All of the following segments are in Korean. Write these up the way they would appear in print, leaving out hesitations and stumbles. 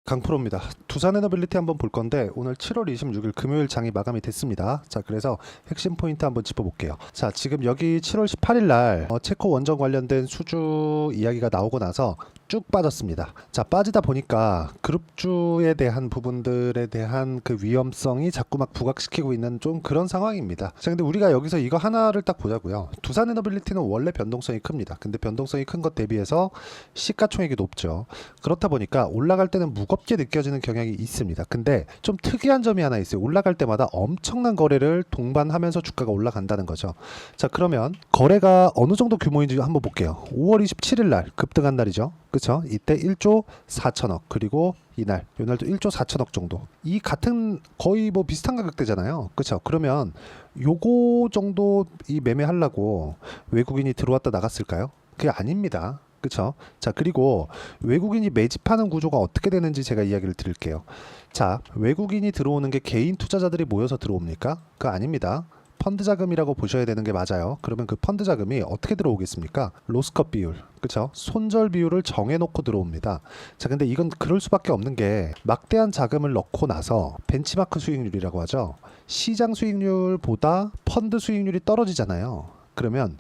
강프로입니다. 두산에너빌리티 한번 볼 건데 오늘 7월 26일 금요일 장이 마감이 됐습니다. 자, 그래서 핵심 포인트 한번 짚어볼게요. 자, 지금 여기 7월 18일 날 체코 원정 관련된 수주 이야기가 나오고 나서 쭉 빠졌습니다. 자, 빠지다 보니까 그룹주에 대한 부분들에 대한 그 위험성이 자꾸 막 부각시키고 있는 좀 그런 상황입니다. 자, 근데 우리가 여기서 이거 하나를 딱 보자고요. 두산에너빌리티는 원래 변동성이 큽니다. 근데 변동성이 큰 것 대비해서 시가총액이 높죠. 그렇다 보니까 올라갈 때는 무겁게 느껴지는 경향이 있습니다. 근데 좀 특이한 점이 하나 있어요. 올라갈 때마다 엄청난 거래를 동반하면서 주가가 올라간다는 거죠. 자, 그러면 거래가 어느 정도 규모인지 한번 볼게요. 5월 27일 날 급등한 날이죠. 그쵸? 이때 1조 4천억, 그리고 요날도 1조 4천억 정도. 이 같은 거의 뭐 비슷한 가격대잖아요. 그쵸? 그러면 요거 정도 이 매매하려고 외국인이 들어왔다 나갔을까요? 그게 아닙니다. 그쵸? 자, 그리고 외국인이 매집하는 구조가 어떻게 되는지 제가 이야기를 드릴게요. 자, 외국인이 들어오는 게 개인 투자자들이 모여서 들어옵니까? 그거 아닙니다. 펀드 자금이라고 보셔야 되는 게 맞아요. 그러면 그 펀드 자금이 어떻게 들어오겠습니까? 로스컷 비율, 그쵸? 손절 비율을 정해놓고 들어옵니다. 자, 근데 이건 그럴 수밖에 없는 게 막대한 자금을 넣고 나서 벤치마크 수익률이라고 하죠. 시장 수익률보다 펀드 수익률이 떨어지잖아요. 그러면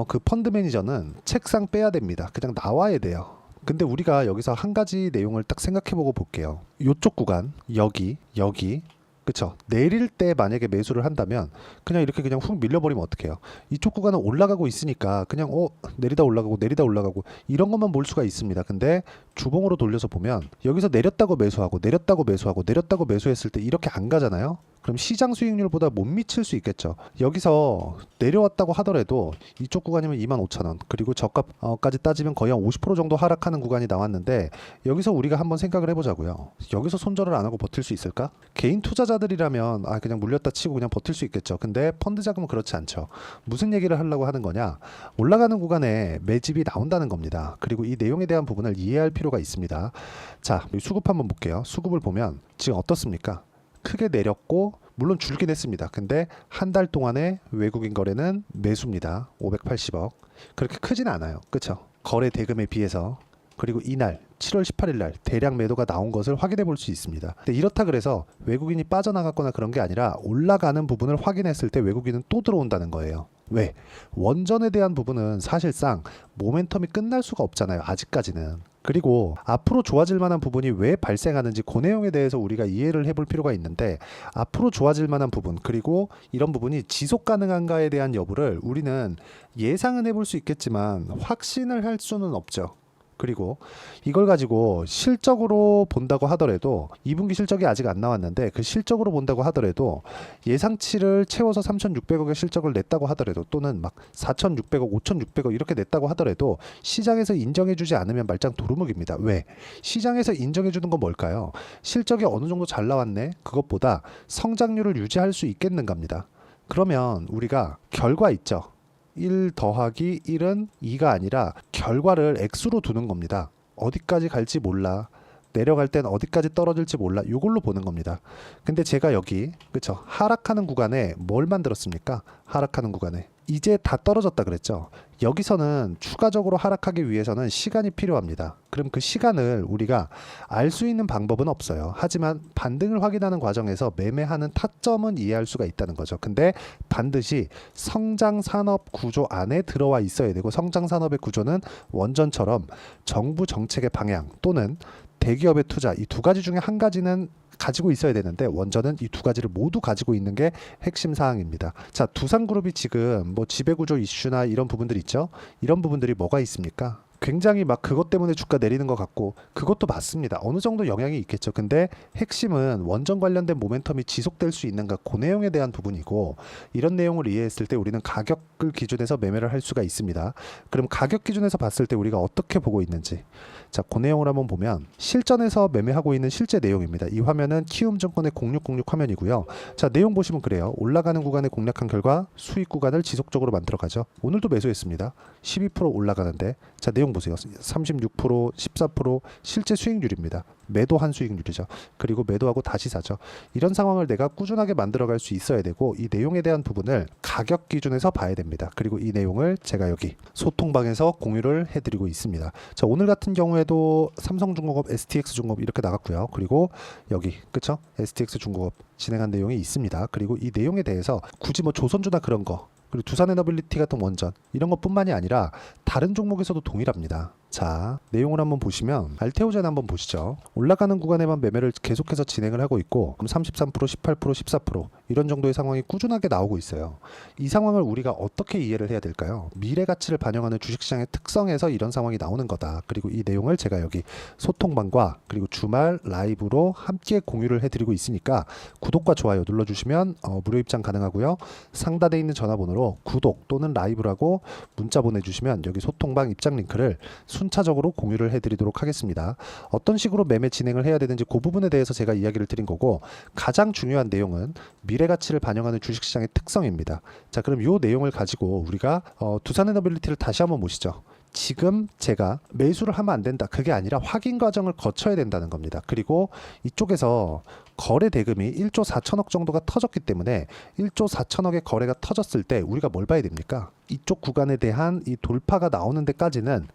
그 펀드 매니저는 책상 빼야 됩니다. 그냥 나와야 돼요. 근데 우리가 여기서 한 가지 내용을 딱 생각해보고 볼게요. 이쪽 구간, 여기, 그쵸? 내릴 때 만약에 매수를 한다면 그냥 이렇게 그냥 훅 밀려버리면 어떡해요? 이쪽 구간은 올라가고 있으니까 그냥 내리다 올라가고 이런 것만 볼 수가 있습니다. 근데 주봉으로 돌려서 보면 여기서 내렸다고 매수했을 때 이렇게 안 가잖아요. 그럼 시장 수익률보다 못 미칠 수 있겠죠. 여기서 내려왔다고 하더라도 이쪽 구간이면 25,000원, 그리고 저가까지 따지면 거의 한 50% 정도 하락하는 구간이 나왔는데 여기서 우리가 한번 생각을 해보자고요. 여기서 손절을 안 하고 버틸 수 있을까? 개인 투자자들이라면 그냥 물렸다 치고 그냥 버틸 수 있겠죠. 근데 펀드 자금은 그렇지 않죠. 무슨 얘기를 하려고 하는 거냐? 올라가는 구간에 매집이 나온다는 겁니다. 그리고 이 내용에 대한 부분을 이해할 필요가 있습니다. 자, 수급 한번 볼게요. 수급을 보면 지금 어떻습니까? 크게 내렸고 물론 줄긴 했습니다. 근데 한 달 동안의 외국인 거래는 매수입니다. 580억. 그렇게 크진 않아요. 그쵸? 거래 대금에 비해서. 그리고 이날 7월 18일 날 대량 매도가 나온 것을 확인해 볼 수 있습니다. 근데 이렇다 그래서 외국인이 빠져나갔거나 그런 게 아니라 올라가는 부분을 확인했을 때 외국인은 또 들어온다는 거예요. 왜? 원전에 대한 부분은 사실상 모멘텀이 끝날 수가 없잖아요. 아직까지는. 그리고 앞으로 좋아질 만한 부분이 왜 발생하는지 그 내용에 대해서 우리가 이해를 해볼 필요가 있는데, 앞으로 좋아질 만한 부분, 그리고 이런 부분이 지속 가능한가에 대한 여부를 우리는 예상은 해볼 수 있겠지만 확신을 할 수는 없죠. 그리고 이걸 가지고 실적으로 본다고 하더라도 2분기 실적이 아직 안 나왔는데 그 실적으로 본다고 하더라도 예상치를 채워서 3,600억의 실적을 냈다고 하더라도, 또는 막 4,600억, 5,600억 이렇게 냈다고 하더라도 시장에서 인정해주지 않으면 말짱 도루묵입니다. 왜? 시장에서 인정해주는 건 뭘까요? 실적이 어느 정도 잘 나왔네? 그것보다 성장률을 유지할 수 있겠는가입니다. 그러면 우리가 결과 있죠. 1 더하기 1은 2가 아니라 결과를 액수로 두는 겁니다. 어디까지 갈지 몰라. 내려갈 땐 어디까지 떨어질지 몰라. 이걸로 보는 겁니다. 근데 제가 여기, 그쵸? 하락하는 구간에 뭘 만들었습니까? 하락하는 구간에 이제 다 떨어졌다 그랬죠. 여기서는 추가적으로 하락하기 위해서는 시간이 필요합니다. 그럼 그 시간을 우리가 알 수 있는 방법은 없어요. 하지만 반등을 확인하는 과정에서 매매하는 타점은 이해할 수가 있다는 거죠. 근데 반드시 성장 산업 구조 안에 들어와 있어야 되고, 성장 산업의 구조는 원전처럼 정부 정책의 방향 또는 대기업의 투자, 이 두 가지 중에 한 가지는 가지고 있어야 되는데 원전은 이 두 가지를 모두 가지고 있는 게 핵심 사항입니다. 자, 두산그룹이 지금 뭐 지배구조 이슈나 이런 부분들 있죠. 이런 부분들이 뭐가 있습니까? 굉장히 막 그것 때문에 주가 내리는 것 같고, 그것도 맞습니다. 어느 정도 영향이 있겠죠. 근데 핵심은 원전 관련된 모멘텀이 지속될 수 있는가, 그 내용에 대한 부분이고, 이런 내용을 이해했을 때 우리는 가격을 기준해서 매매를 할 수가 있습니다. 그럼 가격 기준에서 봤을 때 우리가 어떻게 보고 있는지, 자, 그 내용을 한번 보면 실전에서 매매하고 있는 실제 내용입니다. 이 화면은 키움증권의 0606 화면이고요. 자, 내용 보시면 그래요. 올라가는 구간에 공략한 결과 수익 구간을 지속적으로 만들어가죠. 오늘도 매수했습니다. 12% 올라가는데, 자, 내용 내용 보세요. 36%, 14% 실제 수익률입니다. 매도한 수익률이죠. 그리고 매도하고 다시 사죠. 이런 상황을 내가 꾸준하게 만들어갈 수 있어야 되고 이 내용에 대한 부분을 가격 기준에서 봐야 됩니다. 그리고 이 내용을 제가 여기 소통방에서 공유를 해드리고 있습니다. 자, 오늘 같은 경우에도 삼성중공업, STX중공업 이렇게 나갔고요. 그리고 여기 그쵸? STX중공업 진행한 내용이 있습니다. 그리고 이 내용에 대해서 굳이 뭐 조선주나 그런 거 그리고 두산에너빌리티 같은 원전 이런 것뿐만이 아니라 다른 종목에서도 동일합니다. 자, 내용을 한번 보시면 알테오젠 한번 보시죠. 올라가는 구간에만 매매를 계속해서 진행을 하고 있고 33%, 18%, 14% 이런 정도의 상황이 꾸준하게 나오고 있어요. 이 상황을 우리가 어떻게 이해를 해야 될까요? 미래 가치를 반영하는 주식시장의 특성에서 이런 상황이 나오는 거다. 그리고 이 내용을 제가 여기 소통방과 그리고 주말 라이브로 함께 공유를 해드리고 있으니까 구독과 좋아요 눌러주시면 무료 입장 가능하고요. 상단에 있는 전화번호로 구독 또는 라이브라고 문자 보내주시면 여기 소통방 입장 링크를 순차적으로 공유를 해드리도록 하겠습니다. 어떤 식으로 매매 진행을 해야 되는지 그 부분에 대해서 제가 이야기를 드린 거고 가장 중요한 내용은 미래 가치를 반영하는 주식시장의 특성입니다. 자, 그럼 이 내용을 가지고 우리가 두산에너빌리티를 다시 한번 보시죠. 지금 제가 매수를 하면 안 된다. 그게 아니라 확인 과정을 거쳐야 된다는 겁니다. 그리고 이쪽에서 거래 대금이 1조 4천억 정도가 터졌기 때문에 1조 4천억의 거래가 터졌을 때 우리가 뭘 봐야 됩니까? 이쪽 구간에 대한 이 돌파가 나오는 데까지는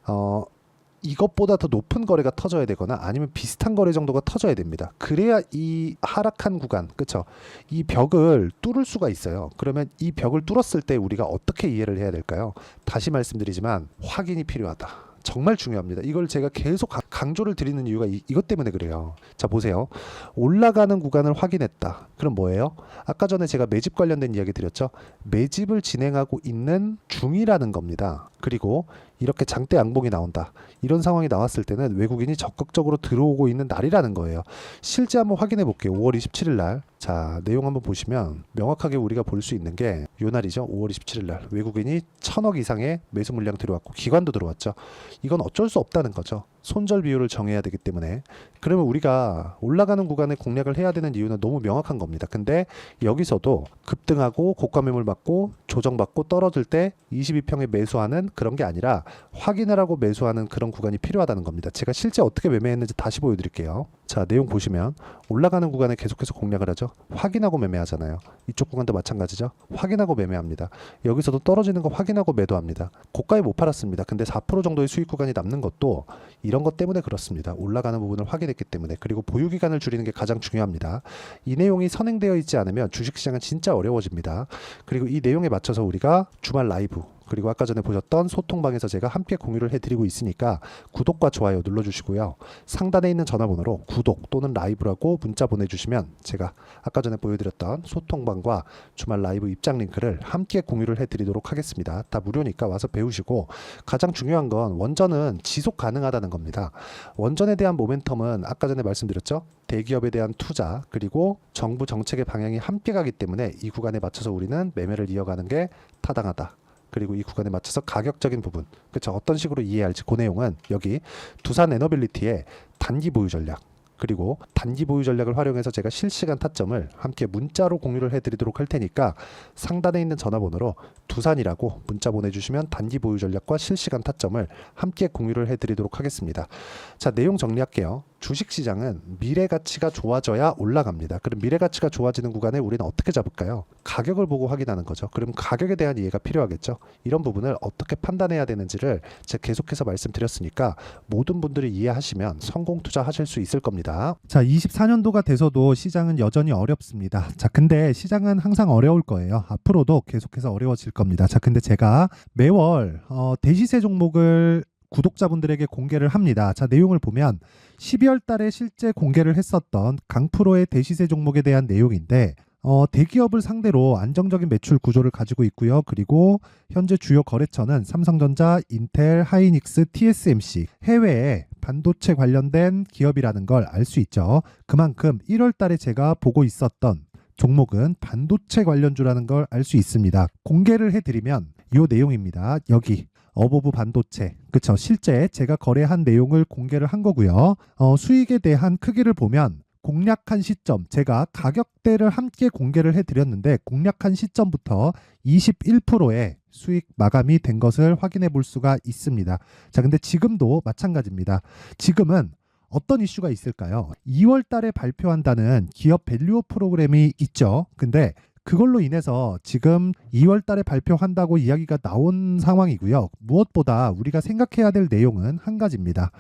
이것보다 더 높은 거래가 터져야 되거나 아니면 비슷한 거래 정도가 터져야 됩니다. 그래야 이 하락한 구간, 그쵸? 이 벽을 뚫을 수가 있어요. 그러면 이 벽을 뚫었을 때 우리가 어떻게 이해를 해야 될까요? 다시 말씀드리지만 확인이 필요하다. 정말 중요합니다. 이걸 제가 계속 강조를 드리는 이유가 이것 때문에 그래요. 자, 보세요. 올라가는 구간을 확인했다. 그럼 뭐예요? 아까 전에 제가 매집 관련된 이야기 드렸죠. 매집을 진행하고 있는 중이라는 겁니다. 그리고 이렇게 장대 양봉이 나온다. 이런 상황이 나왔을 때는 외국인이 적극적으로 들어오고 있는 날이라는 거예요. 실제 한번 확인해 볼게요. 5월 27일 날. 자, 내용 한번 보시면 명확하게 우리가 볼 수 있는 게 요 날이죠. 5월 27일 날. 외국인이 1,000억 이상의 매수 물량 들어왔고 기관도 들어왔죠. 이건 어쩔 수 없다는 거죠. 손절 비율을 정해야 되기 때문에. 그러면 우리가 올라가는 구간에 공략을 해야 되는 이유는 너무 명확한 겁니다. 근데 여기서도 급등하고 고가 매물 받고 조정받고 떨어질 때 22평에 매수하는 그런 게 아니라 확인을 하고 매수하는 그런 구간이 필요하다는 겁니다. 제가 실제 어떻게 매매했는지 다시 보여드릴게요. 자, 내용 보시면 올라가는 구간에 계속해서 공략을 하죠. 확인하고 매매하잖아요. 이쪽 구간도 마찬가지죠. 확인하고 매매합니다. 여기서도 떨어지는 거 확인하고 매도합니다. 고가에 못 팔았습니다. 근데 4% 정도의 수익 구간이 남는 것도 이런 것 때문에 그렇습니다. 올라가는 부분을 확인했기 때문에. 그리고 보유 기간을 줄이는 게 가장 중요합니다. 이 내용이 선행되어 있지 않으면 주식시장은 진짜 어려워집니다. 그리고 이 내용에 맞춰서 우리가 주말 라이브 그리고 아까 전에 보셨던 소통방에서 제가 함께 공유를 해드리고 있으니까 구독과 좋아요 눌러주시고요. 상단에 있는 전화번호로 구독 또는 라이브라고 문자 보내주시면 제가 아까 전에 보여드렸던 소통방과 주말 라이브 입장 링크를 함께 공유를 해드리도록 하겠습니다. 다 무료니까 와서 배우시고 가장 중요한 건 원전은 지속 가능하다는 겁니다. 원전에 대한 모멘텀은 아까 전에 말씀드렸죠. 대기업에 대한 투자 그리고 정부 정책의 방향이 함께 가기 때문에 이 구간에 맞춰서 우리는 매매를 이어가는 게 타당하다. 그리고 이 구간에 맞춰서 가격적인 부분, 그렇죠? 어떤 식으로 이해할지 그 내용은 여기 두산에너빌리티의 단기 보유 전략 그리고 단기 보유 전략을 활용해서 제가 실시간 타점을 함께 문자로 공유를 해드리도록 할 테니까 상단에 있는 전화번호로 두산이라고 문자 보내주시면 단기 보유 전략과 실시간 타점을 함께 공유를 해드리도록 하겠습니다. 자, 내용 정리할게요. 주식시장은 미래 가치가 좋아져야 올라갑니다. 그럼 미래 가치가 좋아지는 구간에 우리는 어떻게 잡을까요? 가격을 보고 확인하는 거죠. 그럼 가격에 대한 이해가 필요하겠죠. 이런 부분을 어떻게 판단해야 되는지를 제가 계속해서 말씀드렸으니까 모든 분들이 이해하시면 성공 투자하실 수 있을 겁니다. 자, 24년도가 돼서도 시장은 여전히 어렵습니다. 자, 근데 시장은 항상 어려울 거예요. 앞으로도 계속해서 어려워질 겁니다. 자, 근데 제가 매월 대시세 종목을 구독자분들에게 공개를 합니다. 자, 내용을 보면 12월 달에 실제 공개를 했었던 강프로의 대시세 종목에 대한 내용인데 대기업을 상대로 안정적인 매출 구조를 가지고 있고요. 그리고 현재 주요 거래처는 삼성전자, 인텔, 하이닉스, TSMC, 해외에 반도체 관련된 기업이라는 걸 알 수 있죠. 그만큼 1월 달에 제가 보고 있었던 종목은 반도체 관련주라는 걸 알 수 있습니다. 공개를 해드리면 이 내용입니다. 여기 어보브 반도체, 그쵸? 실제 제가 거래한 내용을 공개를 한 거고요. 수익에 대한 크기를 보면 공략한 시점, 제가 가격대를 함께 공개를 해드렸는데 공략한 시점부터 21%의 수익 마감이 된 것을 확인해 볼 수가 있습니다. 자, 근데 지금도 마찬가지입니다. 지금은 어떤 이슈가 있을까요? 2월 달에 발표한다는 기업 밸류업 프로그램이 있죠. 근데 그걸로 인해서 지금 2월 달에 발표한다고 이야기가 나온 상황이고요. 무엇보다 우리가 생각해야 될 내용은 한 가지입니다.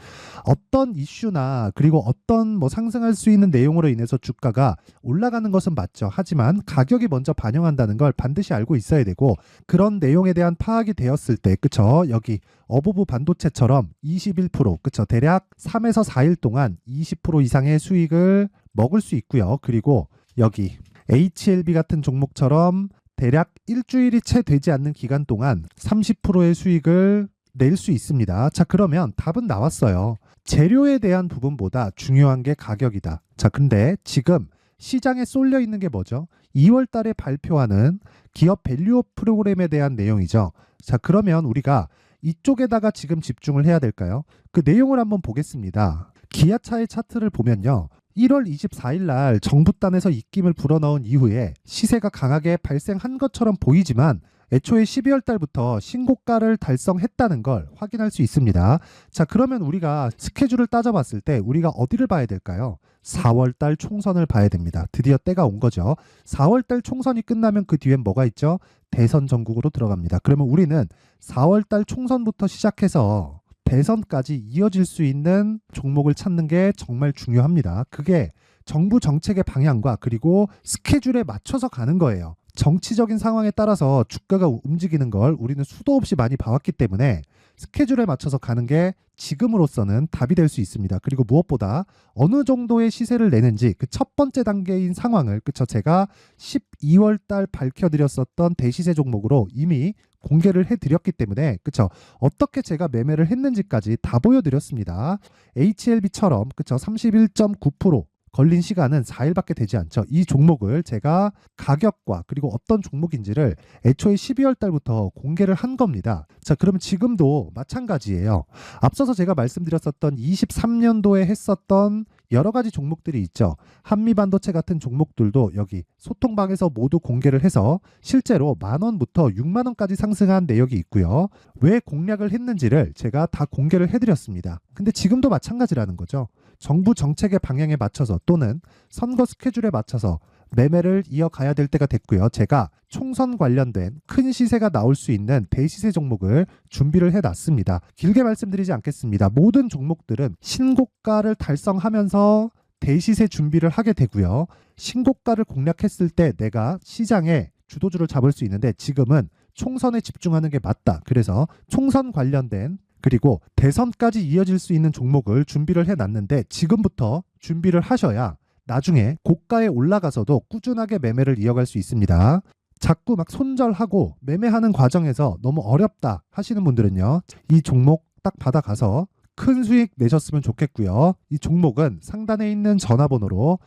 어떤 이슈나 그리고 어떤 상승할 수 있는 내용으로 인해서 주가가 올라가는 것은 맞죠. 하지만 가격이 먼저 반영한다는 걸 반드시 알고 있어야 되고, 그런 내용에 대한 파악이 되었을 때, 그쵸? 여기 어부부 반도체처럼 21%, 그쵸? 대략 3에서 4일 동안 20% 이상의 수익을 먹을 수 있고요. 그리고 여기 HLB 같은 종목처럼 대략 일주일이 채 되지 않는 기간 동안 30%의 수익을 낼 수 있습니다. 자, 그러면 답은 나왔어요. 재료에 대한 부분보다 중요한 게 가격이다. 자, 근데 지금 시장에 쏠려 있는 게 뭐죠? 2월 달에 발표하는 기업 밸류업 프로그램에 대한 내용이죠. 자, 그러면 우리가 이쪽에다가 지금 집중을 해야 될까요? 그 내용을 한번 보겠습니다. 기아차의 차트를 보면요. 1월 24일 날 정부단에서 입김을 불어넣은 이후에 시세가 강하게 발생한 것처럼 보이지만 애초에 12월 달부터 신고가를 달성했다는 걸 확인할 수 있습니다. 자, 그러면 우리가 스케줄을 따져봤을 때 우리가 어디를 봐야 될까요? 4월 달 총선을 봐야 됩니다. 드디어 때가 온 거죠. 4월 달 총선이 끝나면 그 뒤엔 뭐가 있죠? 대선 전국으로 들어갑니다. 그러면 우리는 4월 달 총선부터 시작해서 대선까지 이어질 수 있는 종목을 찾는 게 정말 중요합니다. 그게 정부 정책의 방향과 그리고 스케줄에 맞춰서 가는 거예요. 정치적인 상황에 따라서 주가가 움직이는 걸 우리는 수도 없이 많이 봐왔기 때문에 스케줄에 맞춰서 가는 게 지금으로서는 답이 될 수 있습니다. 그리고 무엇보다 어느 정도의 시세를 내는지 그 첫 번째 단계인 상황을, 그쵸? 제가 12월 달 밝혀드렸었던 대시세 종목으로 이미 공개를 해드렸기 때문에, 그쵸? 어떻게 제가 매매를 했는지까지 다 보여드렸습니다. HLB처럼, 그쵸? 31.9% 걸린 시간은 4일밖에 되지 않죠. 이 종목을 제가 가격과 그리고 어떤 종목인지를 애초에 12월 달부터 공개를 한 겁니다. 자, 그러면 지금도 마찬가지예요. 앞서서 제가 말씀드렸었던 23년도에 했었던 여러 가지 종목들이 있죠. 한미반도체 같은 종목들도 여기 소통방에서 모두 공개를 해서 실제로 10,000원부터 60,000원까지 상승한 내역이 있고요. 왜 공략을 했는지를 제가 다 공개를 해드렸습니다. 근데 지금도 마찬가지라는 거죠. 정부 정책의 방향에 맞춰서 또는 선거 스케줄에 맞춰서 매매를 이어가야 될 때가 됐고요. 제가 총선 관련된 큰 시세가 나올 수 있는 대시세 종목을 준비를 해놨습니다. 길게 말씀드리지 않겠습니다. 모든 종목들은 신고가를 달성하면서 대시세 준비를 하게 되고요. 신고가를 공략했을 때 내가 시장에 주도주를 잡을 수 있는데 지금은 총선에 집중하는 게 맞다. 그래서 총선 관련된 그리고 대선까지 이어질 수 있는 종목을 준비를 해놨는데 지금부터 준비를 하셔야 나중에 고가에 올라가서도 꾸준하게 매매를 이어갈 수 있습니다. 자꾸 막 손절하고 매매하는 과정에서 너무 어렵다 하시는 분들은요. 이 종목 딱 받아가서 큰 수익 내셨으면 좋겠고요. 이 종목은 상단에 있는 전화번호로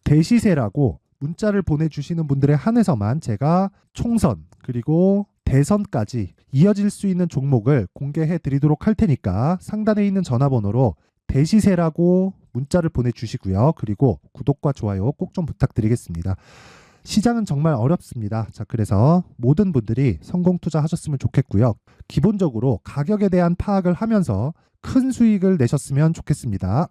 대시세라고 문자를 보내주시는 분들에 한해서만 제가 총선 그리고 대선까지 이어질 수 있는 종목을 공개해 드리도록 할 테니까 상단에 있는 전화번호로 대시세라고 문자를 보내주시고요. 그리고 구독과 좋아요 꼭 좀 부탁드리겠습니다. 시장은 정말 어렵습니다. 자, 그래서 모든 분들이 성공 투자하셨으면 좋겠고요. 기본적으로 가격에 대한 파악을 하면서 큰 수익을 내셨으면 좋겠습니다.